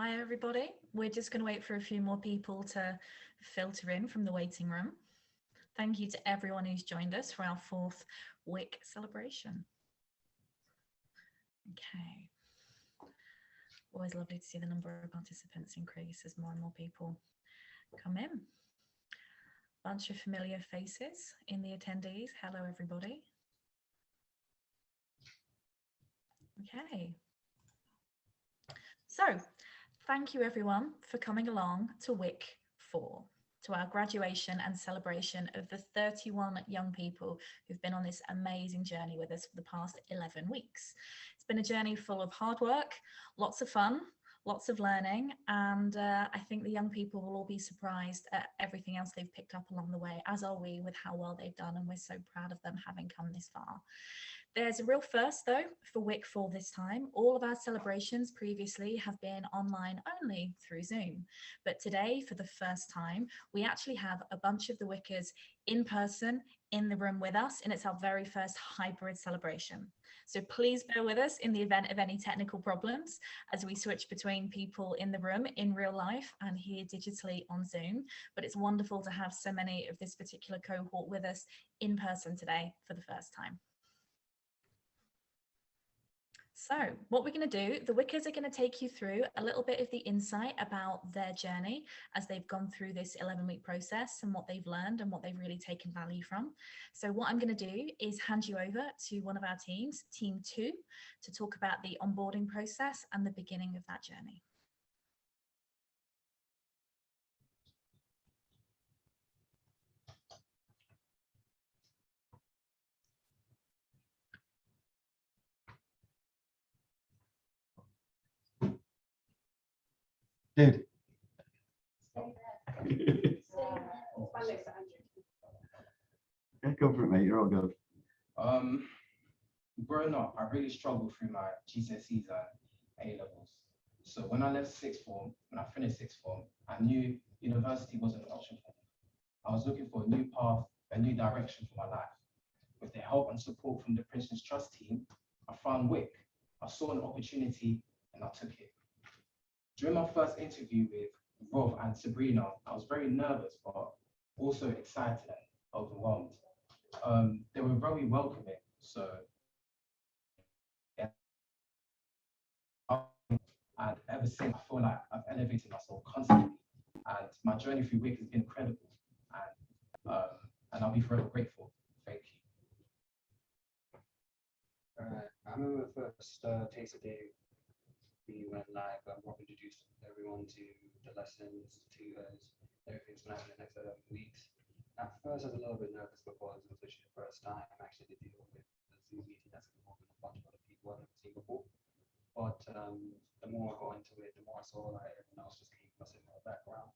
Hi everybody, we're just going to wait for a few more people to filter in from the waiting room. Thank you to everyone who's joined us for our 4th WYK celebration. Okay, always lovely to see the number of participants increase as more and more people come in. Bunch of familiar faces in the attendees. Hello everybody. Okay, so thank you everyone for coming along to WYK4, to our graduation and celebration of the 31 young people who've been on this amazing journey with us for the past 11 weeks. It's been a journey full of hard work, lots of fun, lots of learning, and I think the young people will all be surprised at everything else they've picked up along the way, as are we, with how well they've done, and we're so proud of them having come this far. There's a real first though for WYK4 this time. All of our celebrations previously have been online only through Zoom, but today for the first time we actually have a bunch of the WYKers in person in the room with us, and it's our very first hybrid celebration. So please bear with us in the event of any technical problems as we switch between people in the room in real life and here digitally on Zoom, but it's wonderful to have so many of this particular cohort with us in person today for the first time. So what we're going to do, the WYKers are going to take you through a little bit of the insight about their journey as they've gone through this 11-week process and what they've learned and what they've really taken value from. So what I'm going to do is hand you over to one of our teams, Team 2, to talk about the onboarding process and the beginning of that journey. Dude. Go for it, mate. You're all good. Growing up, I really struggled through my GCSEs and A-levels. So when I left sixth form, when I finished sixth form, I knew university wasn't an option for me. I was looking for a new path, a new direction for my life. With the help and support from the Princeton's Trust team, I found WYK. I saw an opportunity and I took it. During my first interview with Rov and Sabrina, I was very nervous, but also excited and overwhelmed. They were very welcoming, so yeah. And ever since, I feel like I've elevated myself constantly, and my journey through WYK has been incredible, and I'll be forever grateful. Thank you. I remember the first taster day we went live. Rob introduced everyone to the lessons, tutors, everything's going to happen in the next 11 weeks. At first, I was a little bit nervous because it was literally the first time actually to deal with a Zoom meeting that's going to work with a bunch of other people I've never seen before. But the more I got into it, the more I saw that everyone else just came from a similar background,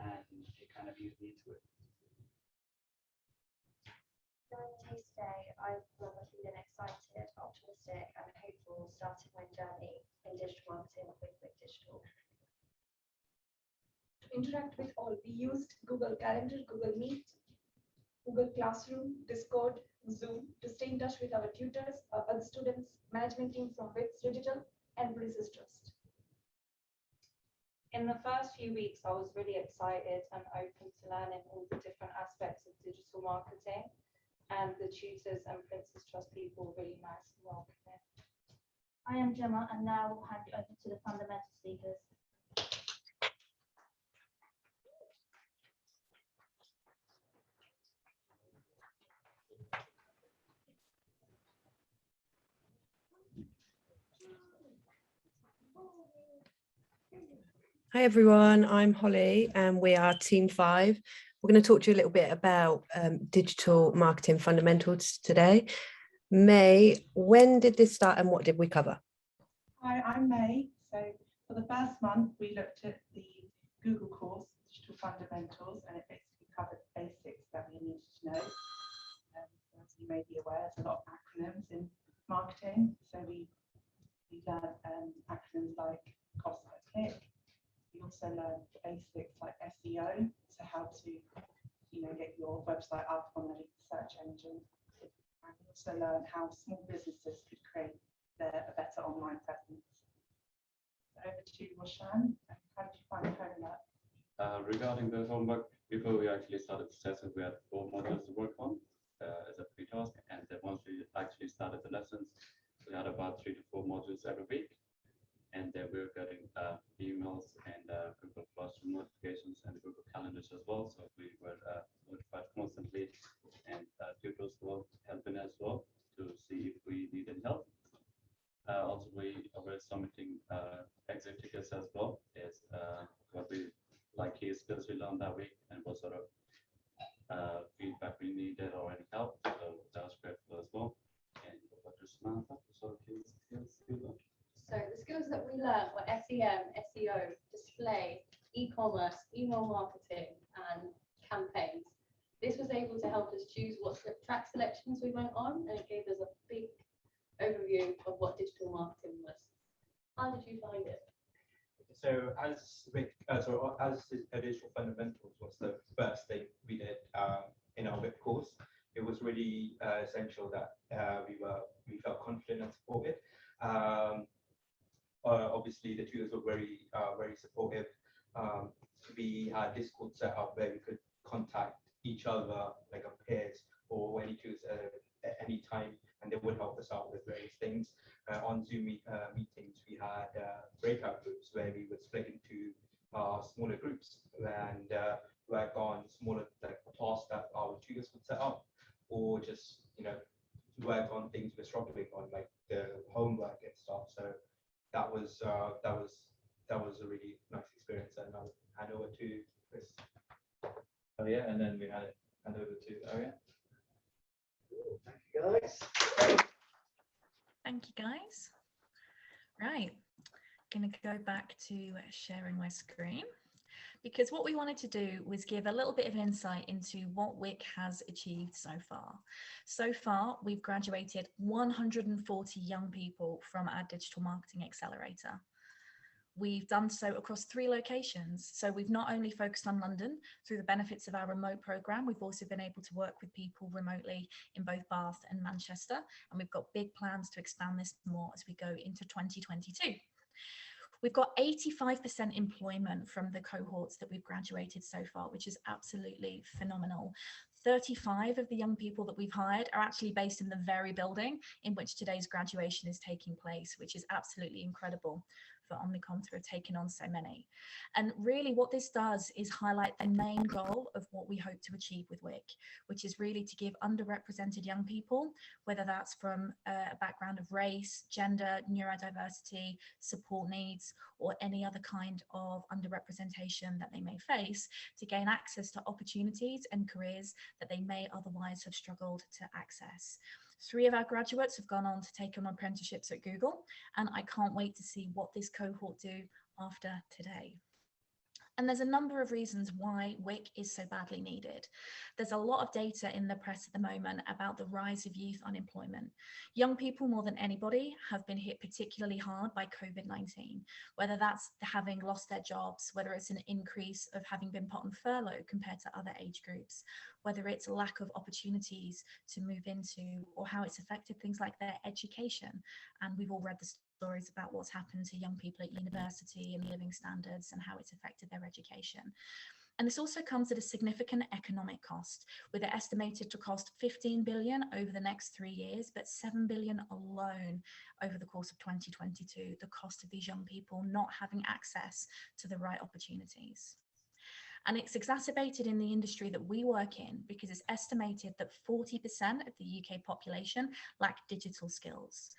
and it kind of eased me into it. During the taste day, I remember feeling excited, optimistic, and hopeful, starting my journey in digital marketing with WYK Digital. To interact with all, we used Google Calendar, Google Meet, Google Classroom, Discord, Zoom to stay in touch with our tutors, our other students, management team from WYK Digital, and Princeton's Trust. In the first few weeks, I was really excited and open to learning all the different aspects of digital marketing, and the tutors and Princeton's Trust people were really nice and welcoming. I am Gemma, and now we'll hand you over to the fundamental speakers. Hi everyone, I'm Holly and we are Team 5. We're going to talk to you a little bit about digital marketing fundamentals today. May, when did this start and what did we cover? Hi, I'm May. So for the first month, we looked at the Google course, Digital Fundamentals, and it basically covered basics that we needed to know. As you may be aware, there's a lot of acronyms in marketing. So we learned acronyms like cost per click. We also learned the basics like SEO, so how to get your website up on a search engine. And we also learned how small businesses could create a better online presence. over to Roshan. How did you find the homework? Regarding the homework, before we actually started the session, we had 4 modules to work on as a pre-task, and then once we actually started the lessons, we had about 3 to 4 modules every week, and then we were getting emails and Google Classroom notifications and Google Calendars as well. So we were notified constantly, and tutors were helping as well to see if we needed help. Also, we were submitting exit tickets as well as what we like key skills we learned that week and what sort of feedback we needed or any help. So that was grateful as well. And what to Samantha, sort of key skills you learned? So the skills that we learned were SEM, SEO, display, e-commerce, email marketing, and campaigns. This was able to help us choose what track selections we went on, and it gave us a big overview of what digital marketing was. How did you find it? So as digital fundamentals was the first thing we did in our WYK course, it was really essential that we felt confident and supported. Obviously, the tutors were very supportive. We had Discord set up where we could contact each other, like our peers or any tutors at any time, and they would help us out with various things. On Zoom meetings, we had breakout groups where we would split into smaller groups and work on smaller tasks that our tutors would set up, or just work on things we're struggling on, like the homework and stuff. So that was a really nice experience, and I'll hand over to Chris. Oh yeah, and then we hand over to Arianne. Thank you, guys. Thank you, guys. Right, going to go back to sharing my screen, because what we wanted to do was give a little bit of insight into what WYK has achieved so far. So far, we've graduated 140 young people from our digital marketing accelerator. We've done so across 3 locations. So we've not only focused on London through the benefits of our remote program, we've also been able to work with people remotely in both Bath and Manchester. And we've got big plans to expand this more as we go into 2022. We've got 85% employment from the cohorts that we've graduated so far, which is absolutely phenomenal. 35 of the young people that we've hired are actually based in the very building in which today's graduation is taking place, which is absolutely incredible for Omnicom to have taken on so many. And really what this does is highlight the main goal of what we hope to achieve with WYK, which is really to give underrepresented young people, whether that's from a background of race, gender, neurodiversity, support needs, or any other kind of underrepresentation that they may face, to gain access to opportunities and careers that they may otherwise have struggled to access. 3 of our graduates have gone on to take on apprenticeships at Google, and I can't wait to see what this cohort do after today. And there's a number of reasons why WYK is so badly needed. There's a lot of data in the press at the moment about the rise of youth unemployment. Young people, more than anybody, have been hit particularly hard by COVID-19, whether that's having lost their jobs, whether it's an increase of having been put on furlough compared to other age groups, whether it's a lack of opportunities to move into, or how it's affected things like their education. And we've all read the stories about what's happened to young people at university and living standards and how it's affected their education. And this also comes at a significant economic cost, with it estimated to cost 15 billion over the next 3 years, but 7 billion alone over the course of 2022, the cost of these young people not having access to the right opportunities. And it's exacerbated in the industry that we work in, because it's estimated that 40% of the UK population lack digital skills.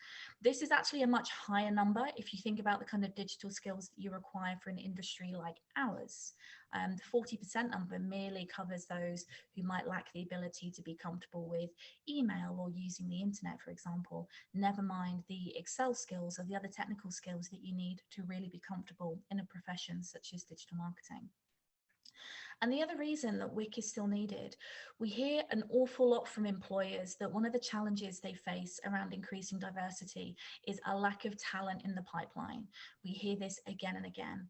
This is actually a much higher number if you think about the kind of digital skills that you require for an industry like ours. The 40% number merely covers those who might lack the ability to be comfortable with email or using the internet, for example, never mind the Excel skills or the other technical skills that you need to really be comfortable in a profession such as digital marketing. And the other reason that WYK is still needed, we hear an awful lot from employers that one of the challenges they face around increasing diversity is a lack of talent in the pipeline. We hear this again and again.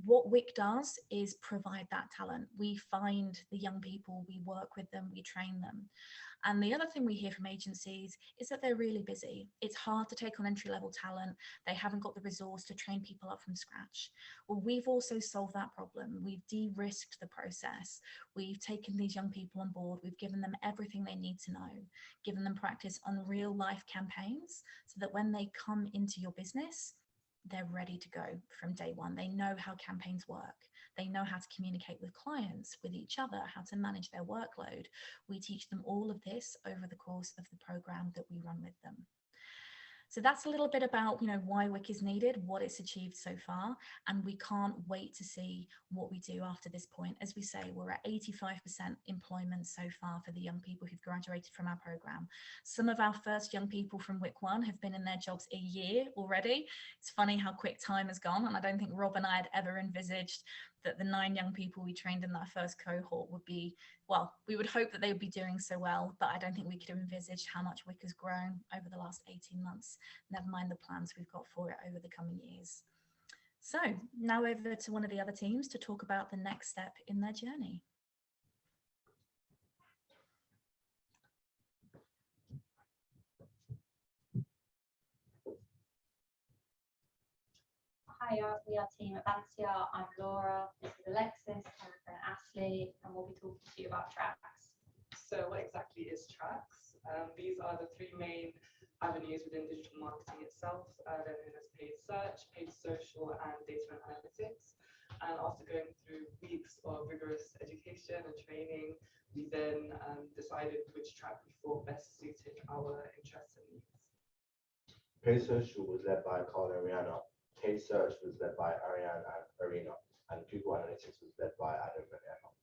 What WYK does is provide that talent. We find the young people, we work with them, we train them. And the other thing we hear from agencies is that they're really busy. It's hard to take on entry-level talent. They haven't got the resource to train people up from scratch. Well, we've also solved that problem. We've de-risked the process. We've taken these young people on board. We've given them everything they need to know, given them practice on real life campaigns so that when they come into your business, they're ready to go from day one. They know how campaigns work. They know how to communicate with clients, with each other, how to manage their workload. We teach them all of this over the course of the program that we run with them. So that's a little bit about, why WYK is needed, what it's achieved so far, and we can't wait to see what we do after this point. As we say, we're at 85% employment so far for the young people who've graduated from our program. Some of our first young people from WYK1 have been in their jobs a year already. It's funny how quick time has gone, and I don't think Rob and I had ever envisaged that the 9 young people we trained in that first cohort would be, well, we would hope that they would be doing so well, but I don't think we could have envisaged how much WYK has grown over the last 18 months, never mind the plans we've got for it over the coming years. So now over to one of the other teams to talk about the next step in their journey. Hiya, we are team Advancia. I'm Laura, this is Alexis, Jennifer and Ashley, and we'll be talking to you about tracks. So what exactly is tracks? These are the 3 main avenues within digital marketing itself. They're known as paid search, paid social, and data and analytics. And after going through weeks of rigorous education and training, we then decided which track we thought best suited our interests and needs. Paid social was led by Carla and Arianne. Paid search was led by Arianne and Sabrina, and Google Analytics was led by Adam and Emma.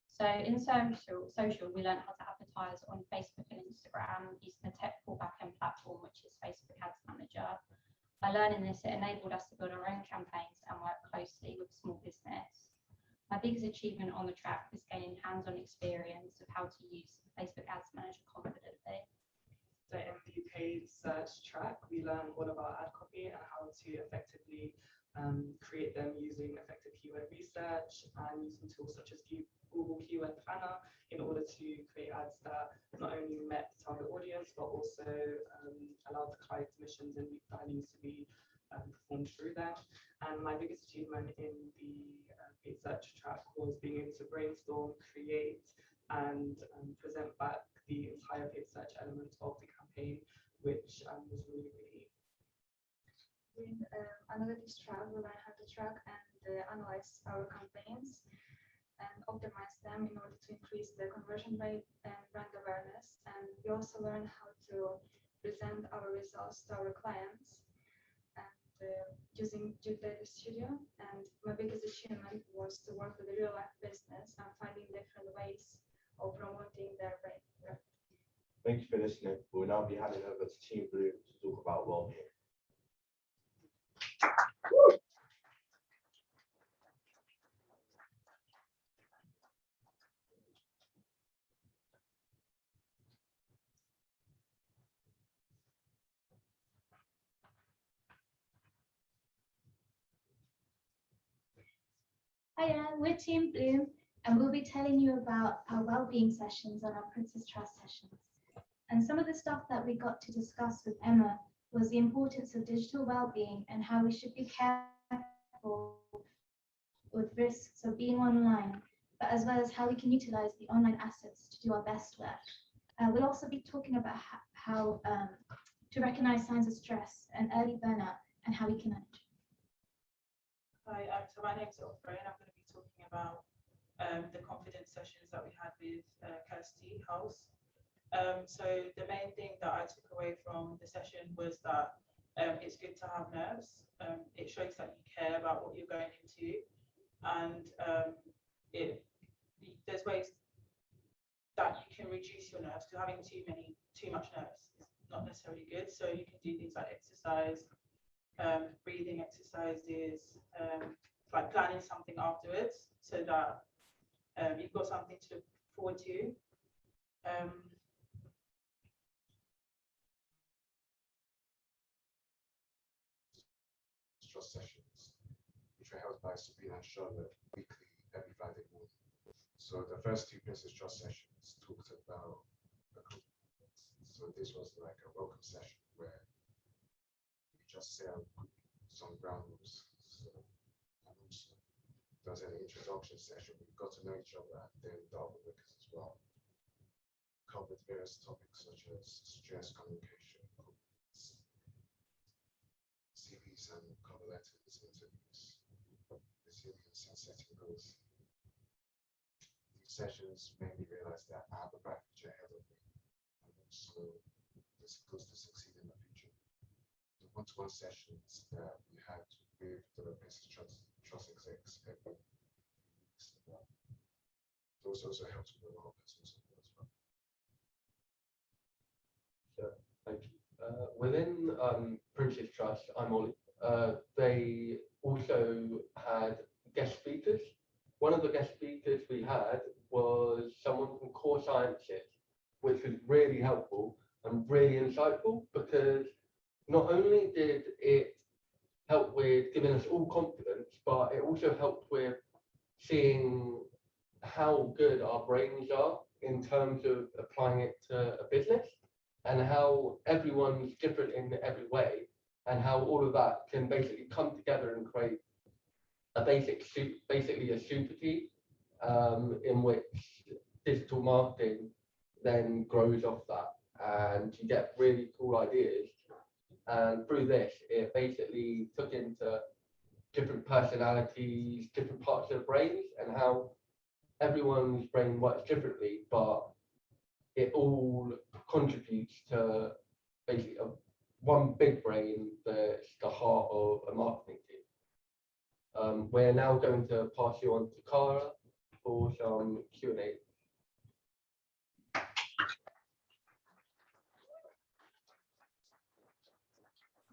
So in social, we learned how to advertise on Facebook and Instagram using the technical backend platform, which is Facebook Ads Manager. By learning this, it enabled us to build our own campaigns and work closely with small business. My biggest achievement on the track was gaining hands-on experience of how to use Facebook Ads Manager confidently. So in the paid search track, we learned all about ad copy and how to effectively create them using effective keyword research and using tools such as Google Keyword Planner in order to create ads that not only met the target audience, but also allowed the client's missions and values to be performed through them. And my biggest achievement in the paid search track was being able to brainstorm, create, and present back the entire paid search element of the campaign, which was really, really in analytics track, we learn how to track and analyze our campaigns and optimize them in order to increase the conversion rate and brand awareness. And we also learn how to present our results to our clients and using Data Studio. And my biggest achievement was to work with a real life business and finding different ways of promoting their brand. Thank you for listening. We'll now be handing over to Team Blue to talk about well-being. Hiya, we're Team Bloom, and we'll be telling you about our wellbeing sessions and our Princess Trust sessions. And some of the stuff that we got to discuss with Emma was the importance of digital wellbeing and how we should be careful with risks of being online, but as well as how we can utilize the online assets to do our best work. We'll also be talking about how to recognize signs of stress and early burnout and how we can manage. Hi, so my name is Rovaris, and I'm going to be talking about the confidence sessions that we had with Kirsty House. So the main thing that I took away from the session was that it's good to have nerves. It shows that you care about what you're going into, and there's ways that you can reduce your nerves, because having too much nerves is not necessarily good. So you can do things like exercise, breathing exercises, like planning something afterwards so that you've got something to look forward to. Trust sessions, which are held by Sabrina and Charlotte weekly every Friday morning. So the first two Princess Trust sessions talked about the confidence. So this was like a welcome session where we just set up some ground rules. So, and also there was an introduction session. We got to know each other and then the other workers as well. Covered various topics such as stress, communication, confidence, CVs and cover letters, interviews, resilience and setting goals. These sessions made me realize that I have a bright future ahead of me and also the skills to succeed in the future. The one-to-one sessions that we had with the Princess Trust execs every weeks, those also helped with a lot of personal support as well. Sure, thank you. Within Princess Trust, I'm Ollie. They also had guest speakers. One of the guest speakers we had was someone from Core Sciences, which was really helpful and really insightful because not only did it help with giving us all confidence, but it also helped with seeing how good our brains are in terms of applying it to a business and how everyone's different in every way and how all of that can basically come together and create a basically a super team in which digital marketing then grows off that and you get really cool ideas. And through this, it basically took into different personalities, different parts of their brains and how everyone's brain works differently, but it all contributes to basically one big brain that's the heart of a marketing team. We're now going to pass you on to Carla for some Q&A.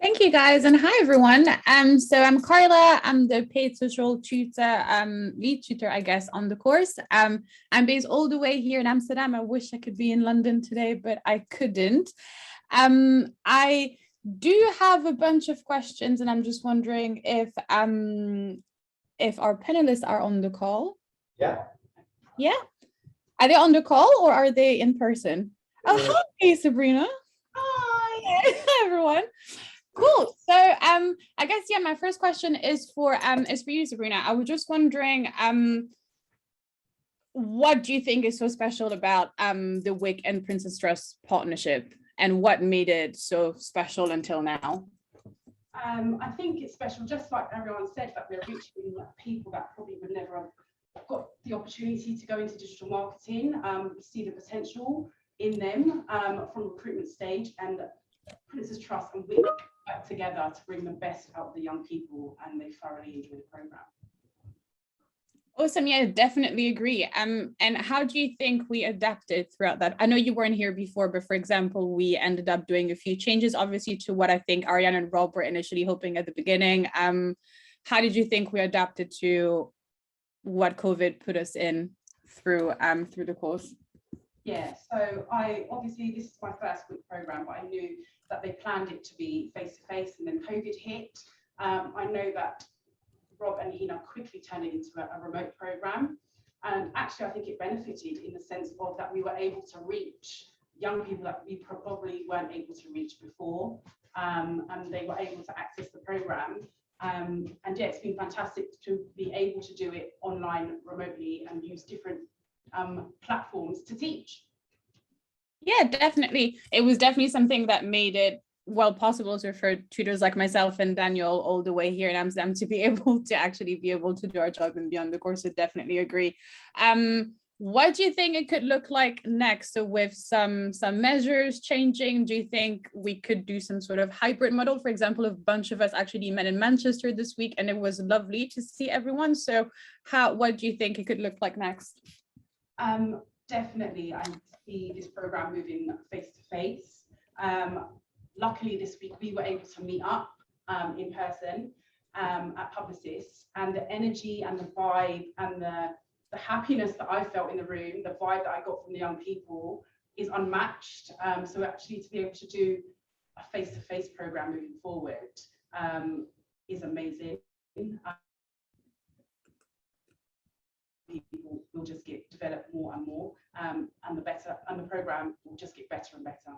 Thank you guys, and hi everyone. So I'm Carla. I'm the paid social tutor, lead tutor, I guess, on the course. I'm based all the way here in Amsterdam. I wish I could be in London today, but I couldn't. I do have a bunch of questions, and I'm just wondering if our panelists are on the call. Yeah. Yeah. Are they on the call or are they in person? Oh, hi, Sabrina. Hi. Hi, everyone. Cool. So I guess my first question is for you, Sabrina. I was just wondering, what do you think is so special about the WYK and Princess Trust partnership, and what made it so special until now? I think it's special, just like everyone said, that we're reaching people that probably would never have got the opportunity to go into digital marketing. We see the potential in them from recruitment stage, and Princess Trust and WYK work together to bring the best out of the young people, and they thoroughly enjoy the program. Awesome. Yeah, definitely agree. And how do you think we adapted throughout that? I know you weren't here before, but for example, we ended up doing a few changes, obviously, to what I think Arianne and Rob were initially hoping at the beginning. How did you think we adapted to what COVID put us in through the course? Yeah, so obviously this is my first WYK program, but I knew that they planned it to be face-to-face, and then COVID hit. I know that Rob and Hina quickly turned it into a remote program. And actually, I think it benefited in the sense of that we were able to reach young people that we probably weren't able to reach before. And they were able to access the program. And yeah, it's been fantastic to be able to do it online remotely and use different platforms to teach. Yeah, definitely. It was definitely something that made it possible for tutors like myself and Daniel all the way here in Amsterdam to be able to do our job and be on the course. So definitely agree. What do you think it could look like next? So with some measures changing, do you think we could do some sort of hybrid model? For example, a bunch of us actually met in Manchester this week, and it was lovely to see everyone. So what do you think it could look like next? Definitely, I see this program moving face to face. Luckily, this week we were able to meet up in person at Publicis, and the energy and the vibe and the happiness that I felt in the room, the vibe that I got from the young people is unmatched. So actually to be able to do a face-to-face program moving forward is amazing. people will just get developed more and more, and the program will just get better and better.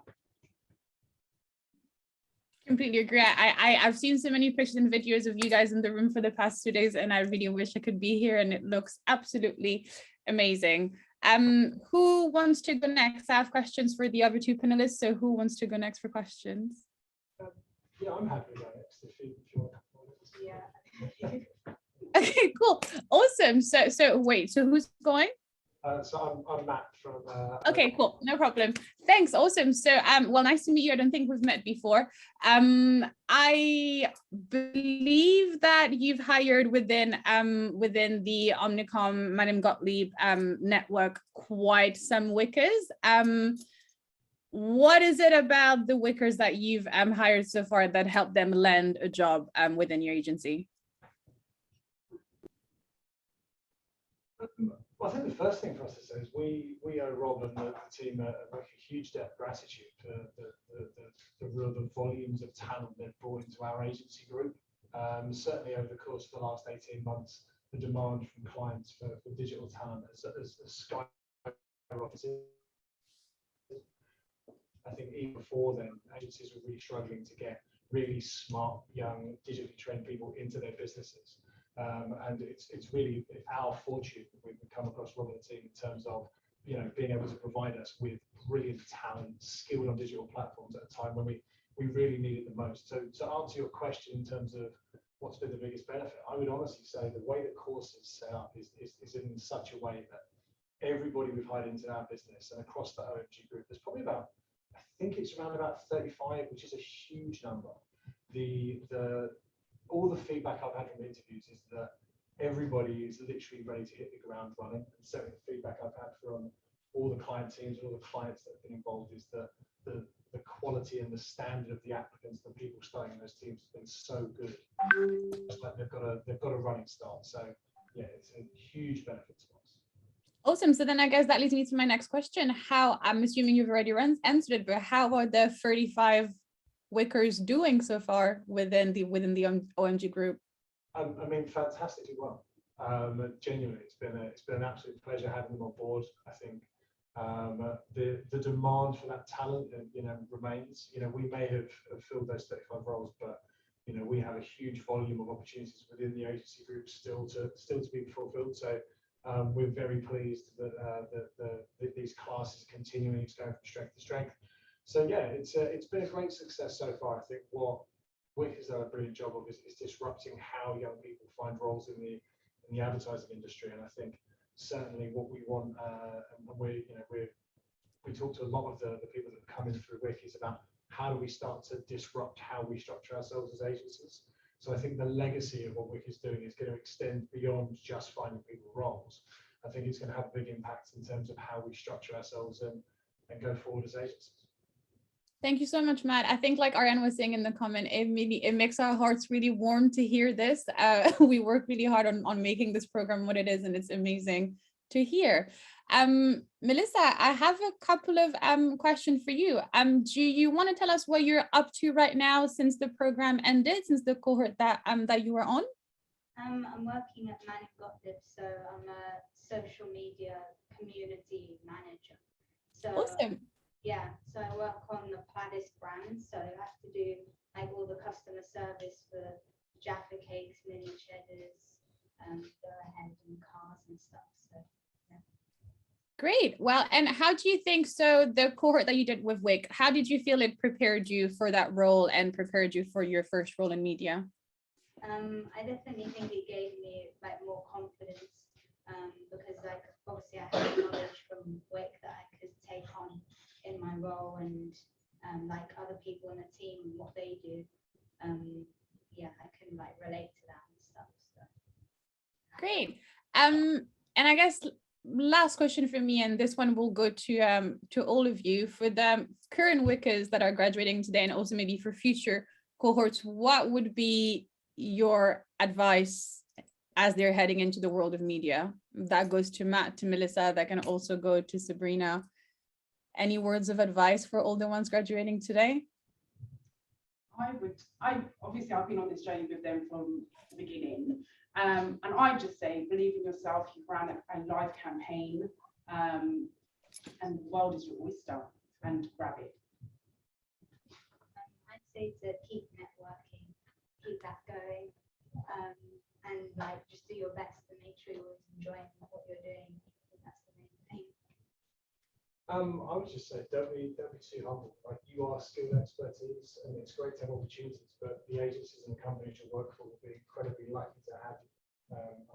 Completely agree. I've seen so many pictures and videos of you guys in the room for the past 2 days, and I really wish I could be here, and it looks absolutely amazing. Who wants to go next? I have questions for the other two panelists, so who wants to go next for questions? Yeah, I'm happy to go next if you want. Yeah. Okay, cool, awesome. So wait, so who's going? So I'm Matt from. Okay, cool, no problem. Thanks, awesome. So well, nice to meet you. I don't think we've met before. I believe that you've hired within the Omnicom Manning Gottlieb network quite some WYKers. What is it about the WYKers that you've hired so far that helped them land a job within your agency? Well, I think the first thing for us to say is we owe Rob and the team a huge debt of gratitude for the volumes of talent they've brought into our agency group. Certainly over the course of the last 18 months, the demand from clients for digital talent has skyrocketed. I think even before then, agencies were really struggling to get really smart, young, digitally trained people into their businesses. And it's really our fortune that we've come across Rob and the team in terms of being able to provide us with brilliant talent, skilled on digital platforms at a time when we really need it the most. So to answer your question in terms of what's been the biggest benefit, I would honestly say the way the course is set up is in such a way that everybody we've hired into our business and across the OMG group, there's probably about, I think it's around about 35, which is a huge number. All the feedback I've had from interviews is that everybody is literally ready to hit the ground running. And certainly the feedback I've had from all the client teams and all the clients that have been involved is that the quality and the standard of the applicants, the people starting in those teams has been so good. It's like they've got a running start. So yeah, it's a huge benefit to us. Awesome. So then I guess that leads me to my next question. How, I'm assuming you've already answered it, but how are the 35 WYKers doing so far within the OMG group? I mean, fantastically well. Genuinely, it's been an absolute pleasure having them on board. I think the demand for that talent, remains. We may have filled those 35 roles, but we have a huge volume of opportunities within the agency group still to be fulfilled. So we're very pleased that these classes continuing to go from strength to strength. So yeah, it's been a great success so far. I think what WYK has done a brilliant job of is disrupting how young people find roles in the advertising industry. And I think certainly what we want, and we talk to a lot of the people that come in through WYK is about how do we start to disrupt how we structure ourselves as agencies. So I think the legacy of what WYK is doing is going to extend beyond just finding people roles. I think it's going to have a big impact in terms of how we structure ourselves and go forward as agencies. Thank you so much, Matt. I think like Arianne was saying in the comment, it makes our hearts really warm to hear this. We work really hard on making this program what it is, and it's amazing to hear. Melissa, I have a couple of questions for you. Do you want to tell us what you're up to right now since the program ended, since the cohort that you were on? I'm working at Manning Gottlieb, so I'm a social media community manager. So awesome. Yeah, so I work on the Platis brand, so I have to do like all the customer service for Jaffa cakes, mini cheddars, go ahead and cars and stuff. So yeah. Great. Well, and how do you think, so the cohort that you did with WYK, how did you feel it prepared you for that role and prepared you for your first role in media? I definitely think it gave me like more confidence, because like obviously I have knowledge from WYK that I could take on in my role, and like other people in the team and what they do. Yeah, I can like relate to that and stuff. So great. And I guess last question for me, and this one will go to all of you. For the current WYKers that are graduating today, and also maybe for future cohorts, what would be your advice as they're heading into the world of media? That goes to Matt, to Melissa, that can also go to Sabrina. Any words of advice for all the ones graduating today? Obviously I've been on this journey with them from the beginning, And I just say, believe in yourself. You've ran a live campaign, and the world is your oyster, and grab it. I'd say to keep networking, keep that going, and like just do your best to make sure you're enjoying what you're doing. I think that's the main thing. I would just say don't be too humble. Like, you are skilled expertise, and it's great to have opportunities, but the agencies and the companies you work for will be incredibly lucky to have you.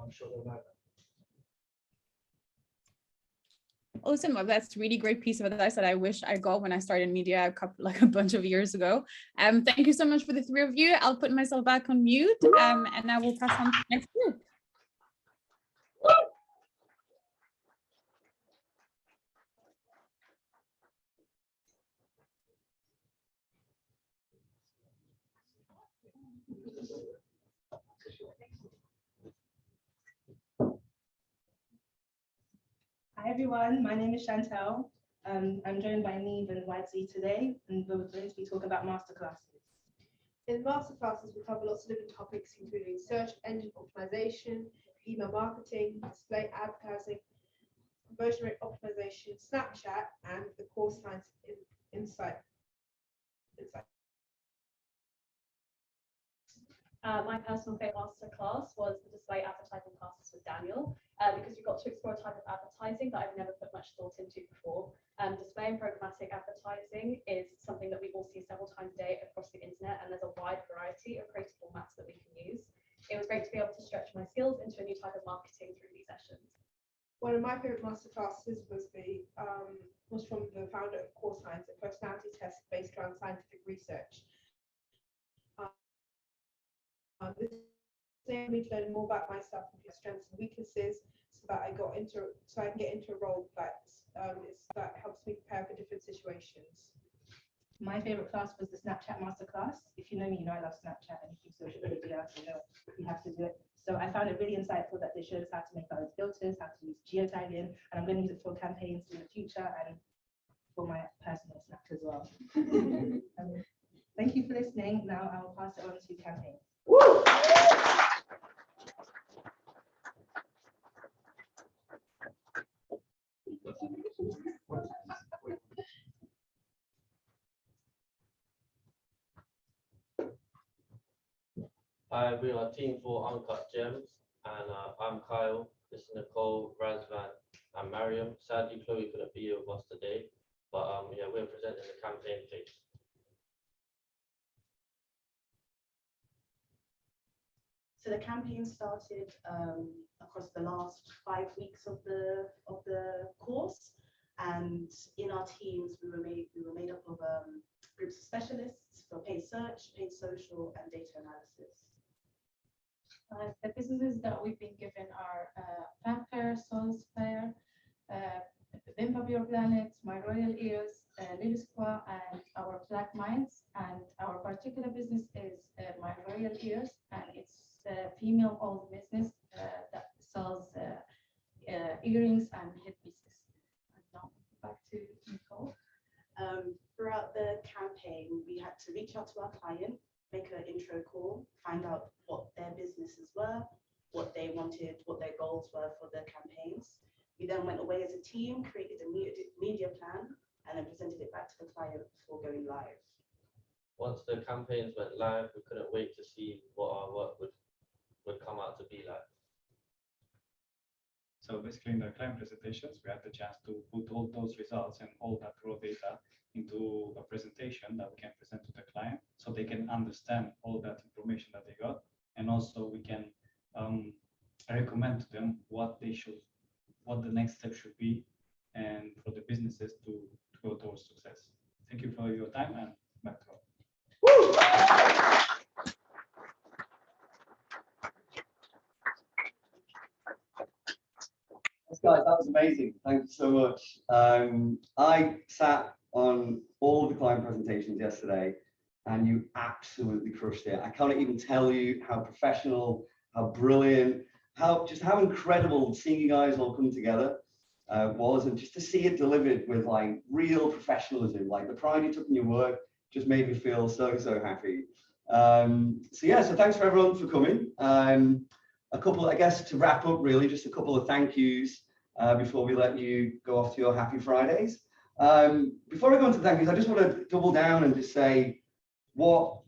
I'm sure they'll know that. Awesome. Well, that's a really great piece of advice that I wish I got when I started media a bunch of years ago. Thank you so much for the three of you. I'll put myself back on mute, and I will pass on to the next group. Hi everyone, my name is Chantel. I'm joined by Neve and YT today, and we're going to be talking about masterclasses. In masterclasses, we cover lots of different topics, including search engine optimization, email marketing, display advertising, conversion rate optimization, Snapchat, and the core science insight. My personal favorite masterclass was the display advertising classes with Daniel, because we got to explore a type of advertising that I've never put much thought into before. Display and programmatic advertising is something that we all see several times a day across the internet, and there's a wide variety of creative formats that we can use. It was great to be able to stretch my skills into a new type of marketing through these sessions. One of my favorite masterclasses was from the founder of Core Science, a personality test based around scientific research. This enabled me to learn more about myself and my strengths and weaknesses, so I can get into a role that helps me prepare for different situations. My favorite class was the Snapchat masterclass. If you know me, you know I love Snapchat, anything social media, you know you have to do it. So I found it really insightful that they showed us how to make our own filters, how to use geotagging, and I'm going to use it for campaigns in the future and for my personal Snap as well. Thank you for listening. Now I will pass it on to campaigns. Hi, we are Team 4 Uncut Gems, and I'm Kyle, this is Nicole, Razvan, and Mariam. Sadly, Chloe couldn't be here with us today, but yeah, we're presenting the campaign phase. So the campaign started across the last 5 weeks of the course, and in our teams we were made up of groups of specialists for paid search, paid social, and data analysis. The businesses that we've been given are Fanfare, Soulspire, Bimba Your Planet, My Royal Ears, Lily Squaw, and our Black Minds. And our particular business is My Royal Ears, and it's a female-owned business that sells earrings and headpieces. And now back to Nicole. Throughout the campaign, we had to reach out to our client, make an intro call, find out what their businesses were, what they wanted, what their goals were for their campaigns. We then went away as a team, created a media plan, and then presented it back to the client before going live. Once the campaigns went live, we couldn't wait to see what our work would come out to be like. So basically in the client presentations, we had the chance to put all those results and all that raw data into a presentation that we can present to the client, so they can understand all that information that they got, and also we can recommend to them what the next step should be, and for the businesses to go towards success. Thank you for your time, and back to you. Guys, that was amazing. Thank you so much. I sat on all the client presentations yesterday, and you absolutely crushed it. I can't even tell you how professional, how brilliant, how incredible seeing you guys all come together was, and just to see it delivered with like real professionalism, like the pride you took in your work just made me feel so happy. So thanks for everyone for coming. a couple, I guess, to wrap up, really, just a couple of thank yous before we let you go off to your happy Fridays. Before I go into thank yous, I just want to double down and just say what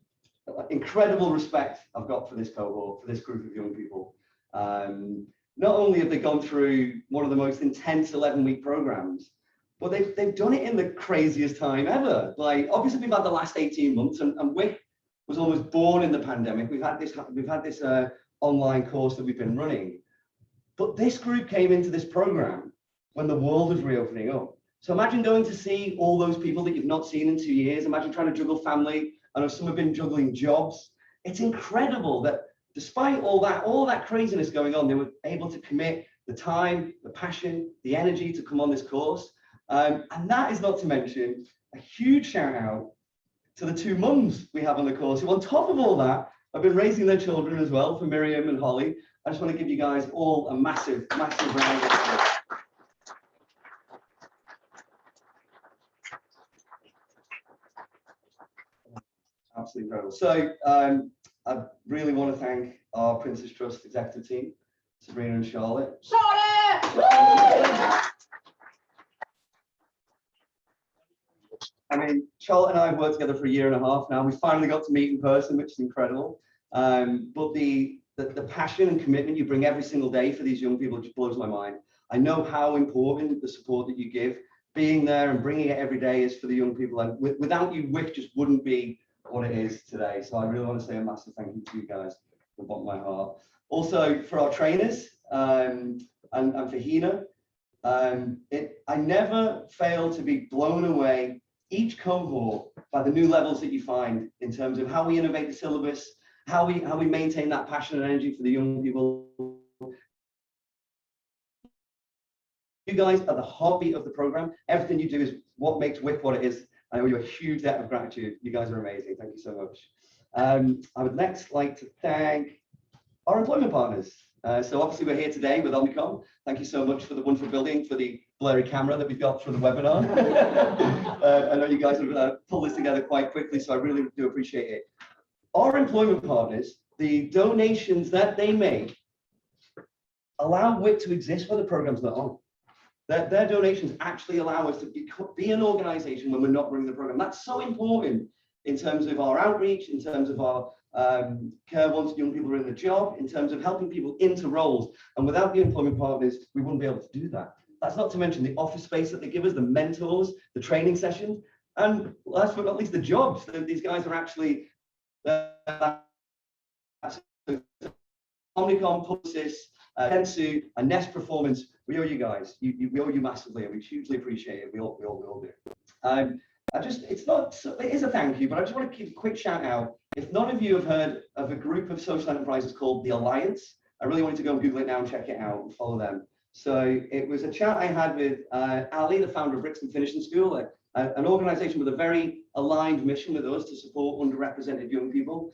incredible respect I've got for this cohort, for this group of young people. Not only have they gone through one of the most intense 11-week programs, but they've done it in the craziest time ever. Like, obviously, we've had the last 18 months, and WYK was almost born in the pandemic. We've had this online course that we've been running, but this group came into this program when the world was reopening up. So imagine going to see all those people that you've not seen in 2 years. Imagine trying to juggle family. I know some have been juggling jobs. It's incredible that despite all that craziness going on, they were able to commit the time, the passion, the energy to come on this course. And that is not to mention a huge shout out to the 2 mums we have on the course, who on top of all that have been raising their children as well, for Miriam and Holly. I just want to give you guys all a massive, massive round of applause. Absolutely incredible. So I really want to thank our Princess Trust executive team, Sabrina and Charlotte. I mean, Charlotte and I have worked together for 1.5 years now. We finally got to meet in person, which is incredible. But the passion and commitment you bring every single day for these young people just blows my mind. I know how important the support that you give, being there and bringing it every day is for the young people. And without you, WYK just wouldn't be what it is today. So I really want to say a massive thank you to you guys from the bottom of my heart. Also for our trainers and for Hina, I never fail to be blown away each cohort by the new levels that you find in terms of how we innovate the syllabus, how we maintain that passion and energy for the young people. You guys are the heartbeat of the program. Everything you do is what makes WYK what it is. I owe you a huge debt of gratitude. You guys are amazing. Thank you so much. I would next like to thank our employment partners. So obviously we're here today with Omnicom. Thank you so much for the wonderful building, for the blurry camera that we've got for the webinar. I know you guys have pulled this together quite quickly, so I really do appreciate it. Our employment partners, the donations that they make allow WYK to exist when the program's not on. Their donations actually allow us to be an organization when we're not running the program. That's so important in terms of our outreach, in terms of our care once young people are in the job, in terms of helping people into roles. And without the employment partners, we wouldn't be able to do that. That's not to mention the office space that they give us, the mentors, the training sessions, and last but not least, the jobs. These guys are actually Omnicom, Publicis, Dentsu, and Nest Performance. We owe you guys. We owe you massively, and we hugely appreciate it. We all do. It is a thank you, but I just want to give a quick shout out. If none of you have heard of a group of social enterprises called the Alliance, I really want you to go and Google it now and check it out and follow them. So it was a chat I had with Ali, the founder of Bricks and Finishing School, an organization with a very aligned mission with us to support underrepresented young people.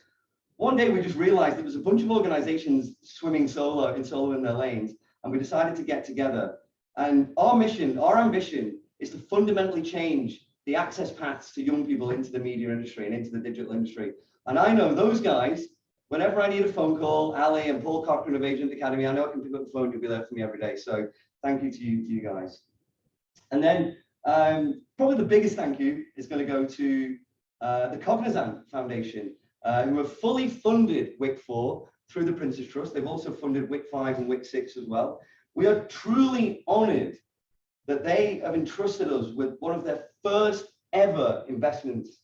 One day we just realized there was a bunch of organizations swimming solo in their lanes, and we decided to get together. And our mission, our ambition is to fundamentally change the access paths to young people into the media industry and into the digital industry. And I know those guys, whenever I need a phone call, Ali and Paul Cochran of Agent Academy, I know I can pick up the phone, you'll be there for me every day. So thank you to you guys. And then probably the biggest thank you is going to go to the Cognizant Foundation, who have fully funded WYK4 through the Princess Trust. They've also funded WYK5 and WYK6 as well. We are truly honored that they have entrusted us with one of their first ever investments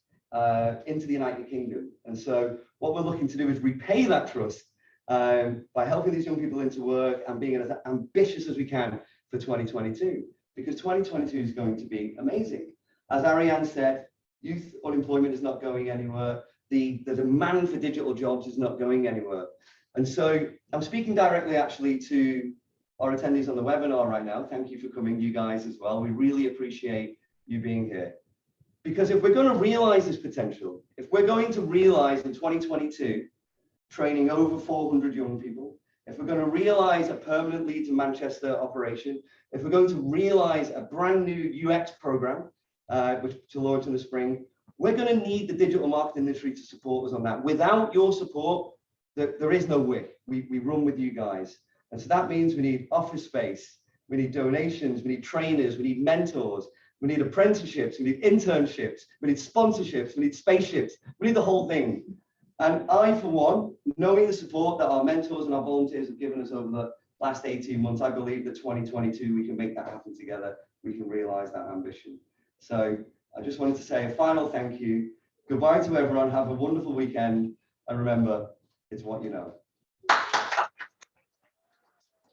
into the United Kingdom. And so what we're looking to do is repay that trust by helping these young people into work and being as ambitious as we can for 2022, because 2022 is going to be amazing. As Arianne said, youth unemployment is not going anywhere. The demand for digital jobs is not going anywhere. And so I'm speaking directly actually to our attendees on the webinar right now. Thank you for coming, you guys as well. We really appreciate you being here. Because if we're going to realize this potential, if we're going to realize in 2022, training over 400 young people, if we're going to realize a permanent Leeds and Manchester operation, if we're going to realize a brand new UX program, which to launch in the spring, we're going to need the digital marketing industry to support us on that. Without your support, there is no WYK. We run with you guys. And so that means we need office space, we need donations, we need trainers, we need mentors, we need apprenticeships, we need internships, we need sponsorships, we need spaceships, we need the whole thing. And I, for one, knowing the support that our mentors and our volunteers have given us over the last 18 months, I believe that 2022, we can make that happen together. We can realize that ambition. So I just wanted to say a final thank you. Goodbye to everyone. Have a wonderful weekend. And remember, it's what you know.